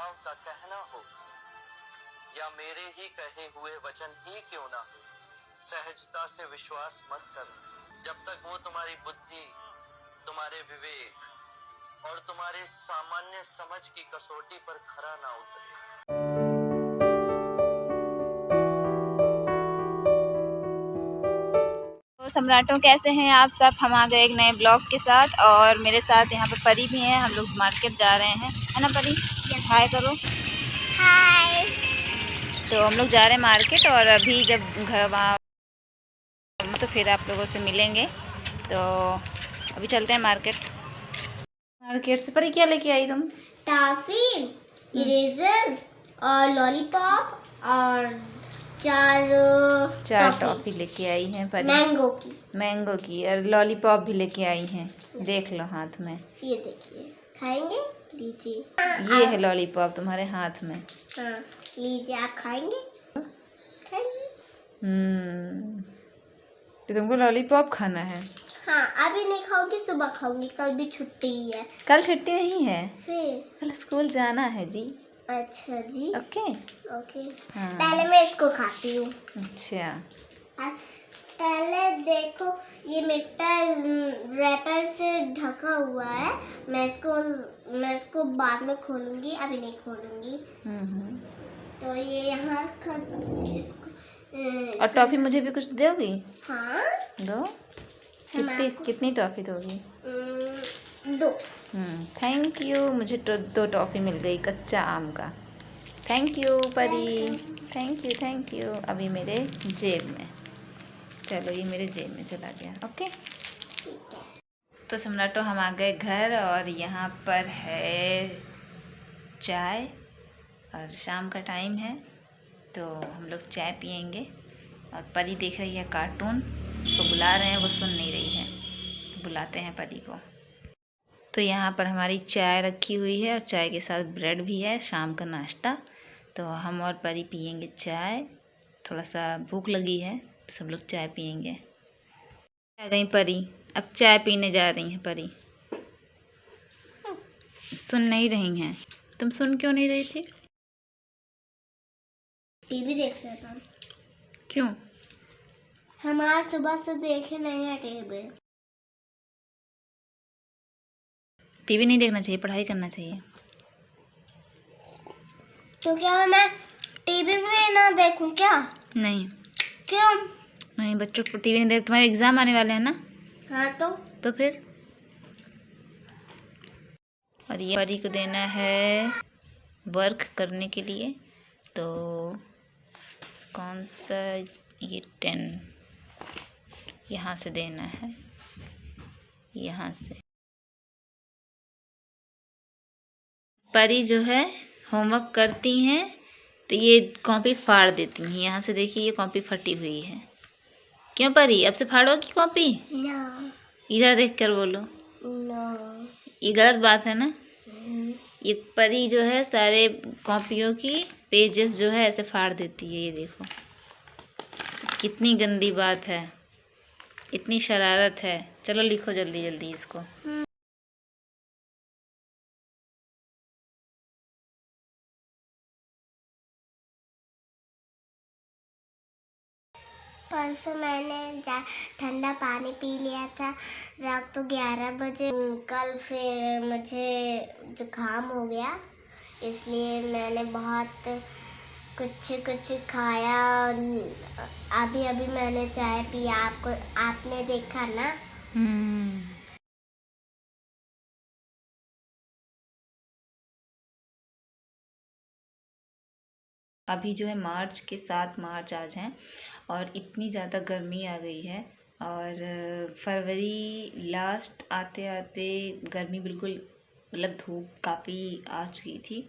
भाव का कहना हो, या मेरे ही कहे हुए वचन ही क्यों ना हो, सहजता से विश्वास मत करो जब तक वो तुम्हारी बुद्धि, तुम्हारे विवेक और तुम्हारे सामान्य समझ की कसौटी पर खरा ना उतरे। तो सम्राटों, कैसे हैं आप सब? हम आ गए एक नए ब्लॉग के साथ और मेरे साथ यहाँ पर परी भी हैं। हम लोग मार्केट जा रहे हैं, है ना परी? हाय करो। हाय। तो हम लोग जा रहे हैं मार्केट और अभी जब घर वहाँ तो फिर आप लोगों से मिलेंगे। तो अभी चलते हैं मार्केट से। परी क्या लेके आई तुम? टॉफी, इरेजर और लॉलीपॉप और चार टॉफी लेके आई हैं परी। मैंगो की और लॉलीपॉप भी लेके आई हैं। देख लो हाथ में, ये देखिए, खाएंगे? लीजिए, ये है लॉलीपॉप तुम्हारे हाथ में। हाँ, लीजिए, आप खाएंगे? तो तुमको लॉलीपॉप खाना है? हाँ, अभी नहीं खाऊंगी, सुबह खाऊंगी, कल भी छुट्टी है। कल छुट्टी नहीं है, फिर कल स्कूल जाना है जी। अच्छा जी, ओके। हाँ। पहले मैं इसको खाती हूँ। अच्छा, पहले देखो, ये मिट्टा रैपर से ढका हुआ है। मैं इसको बाद में खोलूंगी, अभी नहीं खोलूंगी। तो ये यहाँ और टॉफी मुझे भी कुछ दोगी? हाँ, दो। कितनी टॉफी दोगी? 2। थैंक यू, मुझे दो टॉफी मिल गई कच्चा आम का। थैंक यू परी, थैंक यू। अभी मेरे जेब में, चलो ये मेरे जेब में चला गया। ओके। तो सम्राटो, हम आ गए घर और यहाँ पर है चाय और शाम का टाइम है तो हम लोग चाय पियेंगे। और परी देख रही है कार्टून, उसको बुला रहे हैं, वो सुन नहीं रही है, तो बुलाते हैं परी को। तो यहाँ पर हमारी चाय रखी हुई है और चाय के साथ ब्रेड भी है, शाम का नाश्ता। तो हम और परी पियेंगे चाय। थोड़ा सा भूख लगी है तो सब लोग चाय पियेंगे। आ गई परी, अब चाय पीने जा रही हैं परी। सुन नहीं रही हैं? तुम सुन क्यों नहीं रही थी? टीवी देख रहा था। क्यों? हम आज सुबह से देखे नहीं है टीवी। टीवी नहीं देखना चाहिए, पढ़ाई करना चाहिए। तो क्या मैं टीवी में ना देखूं क्या? नहीं। क्यों? नहीं, बच्चों को टीवी नहीं देख, तुम्हारे एग्जाम आने वाले हैं ना। हाँ, तो फिर। और ये परी को देना है वर्क करने के लिए। तो कौन सा, ये 10 यहाँ से देना है, यहाँ से। परी जो है होमवर्क करती हैं तो ये कॉपी फाड़ देती हैं। यहाँ से देखिए, ये कॉपी फटी हुई है। क्यों परी, अब से फाड़ोगी कॉपी? ना। इधर देख कर बोलो। ना। ये गलत बात है ना। ये परी जो है सारे कॉपियों की पेजेस जो है ऐसे फाड़ देती है। ये देखो कितनी गंदी बात है, इतनी शरारत है। चलो लिखो जल्दी जल्दी इसको। परसों मैंने ठंडा पानी पी लिया था रात को 11 बजे। कल फिर मुझे जुकाम हो गया, इसलिए मैंने बहुत कुछ खाया। अभी मैंने चाय पिया, आपने देखा ना। अभी जो है मार्च के 7 मार्च आज हैं और इतनी ज़्यादा गर्मी आ गई है। और फरवरी लास्ट आते आते गर्मी बिल्कुल, मतलब धूप काफ़ी आ चुकी थी।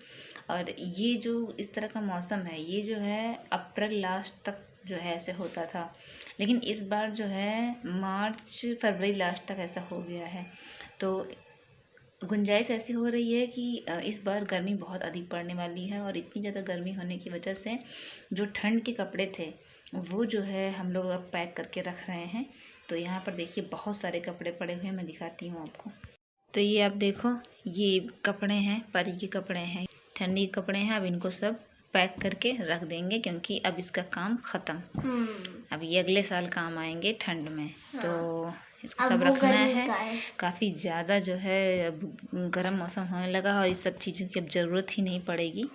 और ये जो इस तरह का मौसम है, ये जो है अप्रैल लास्ट तक जो है ऐसे होता था, लेकिन इस बार जो है मार्च फरवरी लास्ट तक ऐसा हो गया है। तो गुंजाइश ऐसी हो रही है कि इस बार गर्मी बहुत अधिक पड़ने वाली है। और इतनी ज़्यादा गर्मी होने की वजह से जो ठंड के कपड़े थे वो जो है हम लोग अब पैक करके रख रहे हैं। तो यहाँ पर देखिए बहुत सारे कपड़े पड़े हुए हैं, मैं दिखाती हूँ आपको। तो ये आप देखो, ये कपड़े हैं, परी के कपड़े हैं, ठंडी कपड़े हैं, अब इनको सब पैक करके रख देंगे क्योंकि अब इसका काम ख़त्म। अब ये अगले साल काम आएंगे ठंड में। तो इसको सब रखना है। काफ़ी ज़्यादा जो है अब गर्म मौसम होने लगा और इस सब चीज़ों की अब ज़रूरत ही नहीं पड़ेगी,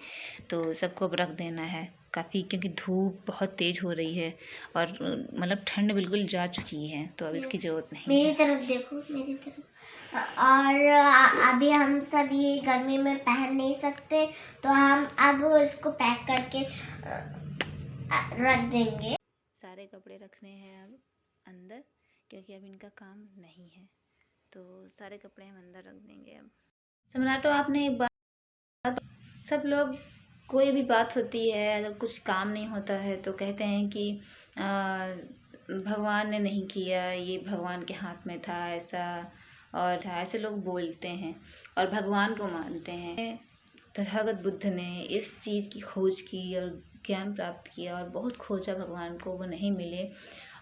तो सबको अब रख देना है काफ़ी, क्योंकि धूप बहुत तेज़ हो रही है और मतलब ठंड बिल्कुल जा चुकी है, तो अब इसकी ज़रूरत नहीं मेरी है। तरफ देखो, मेरी तरफ। और अभी हम सब ये गर्मी में पहन नहीं सकते, तो हम अब इसको पैक करके रख देंगे। सारे कपड़े रखने हैं अब अंदर क्योंकि अब इनका काम नहीं है, तो सारे कपड़े हम अंदर रख देंगे अब। सम्राटो, आपने एक बात, सब लोग कोई भी बात होती है, अगर कुछ काम नहीं होता है तो कहते हैं कि भगवान ने नहीं किया, ये भगवान के हाथ में था ऐसा, और ऐसे लोग बोलते हैं और भगवान को मानते हैं। तथागत बुद्ध ने इस चीज़ की खोज की और ज्ञान प्राप्त किया और बहुत खोजा भगवान को, वो नहीं मिले,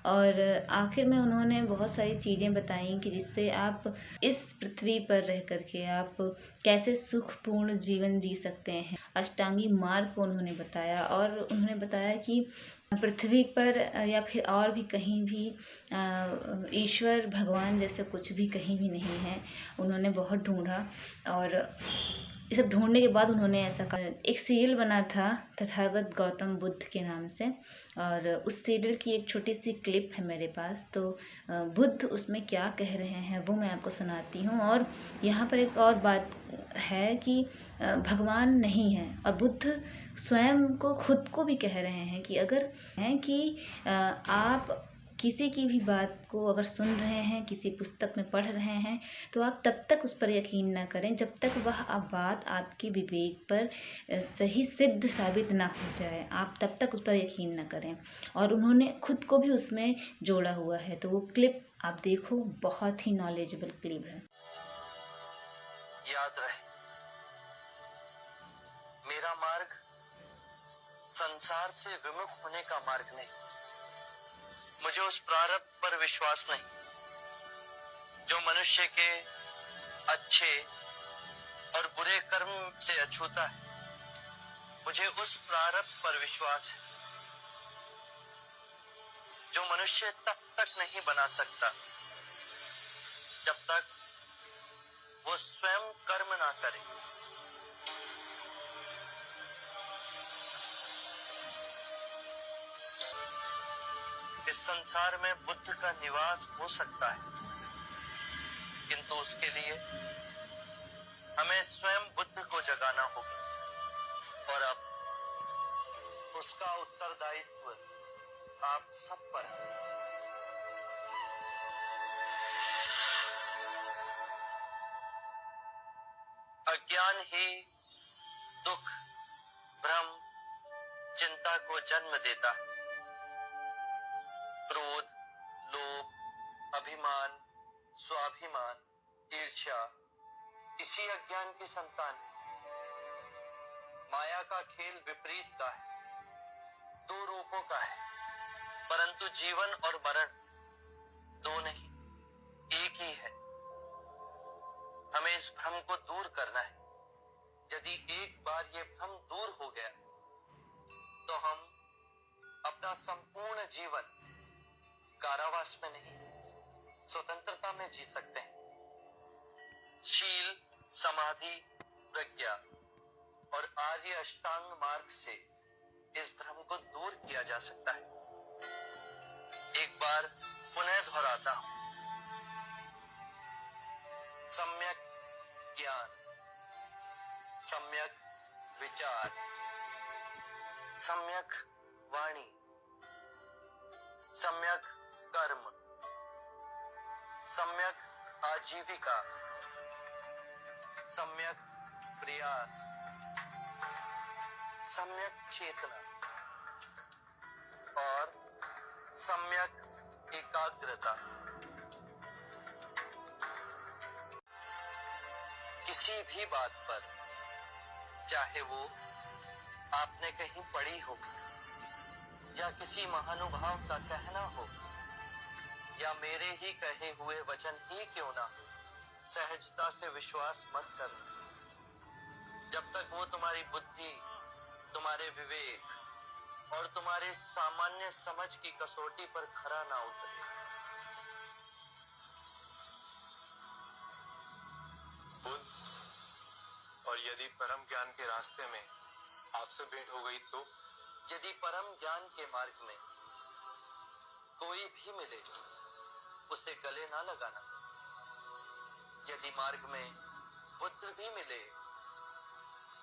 और आखिर में उन्होंने बहुत सारी चीज़ें बताई कि जिससे आप इस पृथ्वी पर रह करके आप कैसे सुखपूर्ण जीवन जी सकते हैं। अष्टांगी मार्ग को उन्होंने बताया और उन्होंने बताया कि पृथ्वी पर या फिर और भी कहीं भी ईश्वर भगवान जैसे कुछ भी कहीं भी नहीं है। उन्होंने बहुत ढूंढा और ये सब ढूंढने के बाद उन्होंने ऐसा कहा। एक सीरियल बना था तथागत गौतम बुद्ध के नाम से, और उस सीरियल की एक छोटी सी क्लिप है मेरे पास, तो बुद्ध उसमें क्या कह रहे हैं वो मैं आपको सुनाती हूँ। और यहाँ पर एक और बात है कि भगवान नहीं है, और बुद्ध स्वयं को खुद को भी कह रहे हैं कि अगर हैं कि आप किसी की भी बात को अगर सुन रहे हैं, किसी पुस्तक में पढ़ रहे हैं, तो आप तब तक उस पर यकीन ना करें जब तक वह बात आपके विवेक पर सही सिद्ध साबित ना हो जाए। आप तब तक उस पर यकीन ना करें, और उन्होंने खुद को भी उसमें जोड़ा हुआ है। तो वो क्लिप आप देखो, बहुत ही नॉलेजेबल क्लिप है। याद रहे, मेरा मार्ग संसार से विमुख होने का मार्ग नहीं। मुझे उस प्रारब्ध पर विश्वास नहीं जो मनुष्य के अच्छे और बुरे कर्म से अछूता है। मुझे उस प्रारब्ध पर विश्वास है जो मनुष्य तब तक नहीं बना सकता जब तक वो स्वयं कर्म ना करे। इस संसार में बुद्ध का निवास हो सकता है, किंतु उसके लिए हमें स्वयं बुद्ध को जगाना होगा, और अब उसका उत्तरदायित्व आप सब पर है। अज्ञान ही दुख, भ्रम, चिंता को जन्म देता है। क्रोध, लोभ, अभिमान, स्वाभिमान, ईर्ष्या इसी अज्ञान की संतान है। माया का खेल विपरीत का है, दो रूपों का है, परंतु जीवन और मरण दो नहीं, एक ही है। हमें इस भ्रम को दूर करना है। यदि एक बार ये भ्रम दूर हो गया तो हम अपना संपूर्ण जीवन कारावास में नहीं, स्वतंत्रता में जी सकते हैं। शील, समाधि, प्रज्ञा और आर्य अष्टांग मार्ग से इस भ्रम को दूर किया जा सकता है। एक बार पुनः दोहराता हूं, सम्यक ज्ञान, सम्यक विचार, सम्यक वाणी, सम्यक कर्म, सम्यक आजीविका, सम्यक प्रयास, सम्यक चेतना और सम्यक एकाग्रता। किसी भी बात पर, चाहे वो आपने कहीं पढ़ी हो या किसी महानुभाव का कहना हो या मेरे ही कहे हुए वचन ही क्यों ना हो, सहजता से विश्वास मत करना। जब तक वो तुम्हारी बुद्धि, तुम्हारे विवेक और तुम्हारे सामान्य समझ की कसौटी पर खरा ना उतरे। बुद्ध, और यदि परम ज्ञान के रास्ते में आपसे भेंट हो गई तो? यदि परम ज्ञान के मार्ग में कोई भी मिले, उसे गले ना लगाना। यदि मार्ग में बुद्ध भी मिले,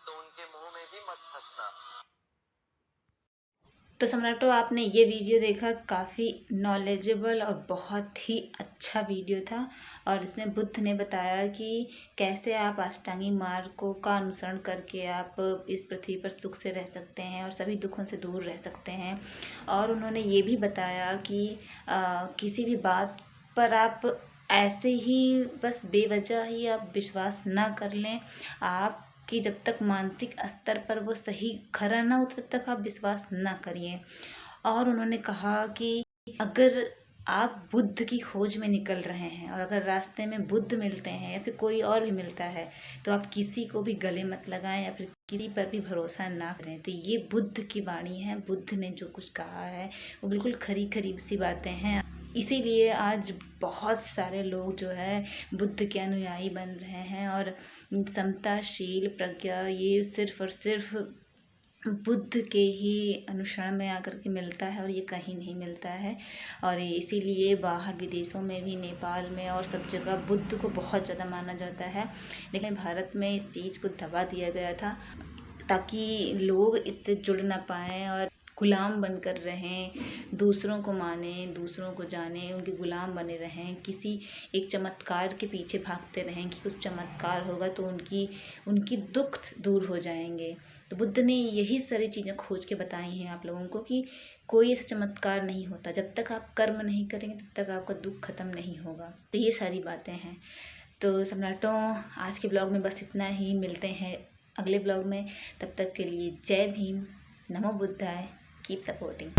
तो उनके मुंह में भी मत हंसना। तो सम्राटो, आपने ये वीडियो देखा, काफ़ी नॉलेजेबल और बहुत ही अच्छा वीडियो था। और इसमें बुद्ध ने बताया कि कैसे आप अष्टांगी मार्ग का अनुसरण करके आप इस पृथ्वी पर सुख से रह सकते हैं और सभी दुखों से दूर रह सकते हैं। और उन्होंने ये भी बताया कि किसी भी बात पर आप ऐसे ही बस बेवजह ही आप विश्वास ना कर लें। आप कि जब तक मानसिक स्तर पर वो सही खरा ना उतरे तब तक आप विश्वास ना करिए। और उन्होंने कहा कि अगर आप बुद्ध की खोज में निकल रहे हैं और अगर रास्ते में बुद्ध मिलते हैं या फिर कोई और भी मिलता है, तो आप किसी को भी गले मत लगाएं या फिर किसी पर भी भरोसा ना करें। तो ये बुद्ध की वाणी है। बुद्ध ने जो कुछ कहा है वो बिल्कुल खरी खरी सी बातें हैं। इसीलिए आज बहुत सारे लोग जो है बुद्ध के अनुयायी बन रहे हैं। और समताशील प्रज्ञा ये सिर्फ़ और सिर्फ बुद्ध के ही अनुसरण में आकर के मिलता है और ये कहीं नहीं मिलता है। और इसीलिए बाहर विदेशों में भी, नेपाल में और सब जगह बुद्ध को बहुत ज़्यादा माना जाता है। लेकिन भारत में इस चीज़ को दबा दिया गया था ताकि लोग इससे जुड़ ना पाएँ और गुलाम बनकर रहें, दूसरों को मानें, दूसरों को जानें, उनके गुलाम बने रहें, किसी एक चमत्कार के पीछे भागते रहें कि कुछ चमत्कार होगा तो उनकी दुख दूर हो जाएंगे। तो बुद्ध ने यही सारी चीज़ें खोज के बताई हैं आप लोगों को कि कोई ऐसा चमत्कार नहीं होता। जब तक आप कर्म नहीं करेंगे तब तक आपका दुख खत्म नहीं होगा। तो ये सारी बातें हैं। तो सम्राटों, आज के ब्लॉग में बस इतना ही। मिलते हैं अगले ब्लॉग में। तब तक के लिए जय भीम, नमो बुद्धाय, कीप सपोर्टिंग।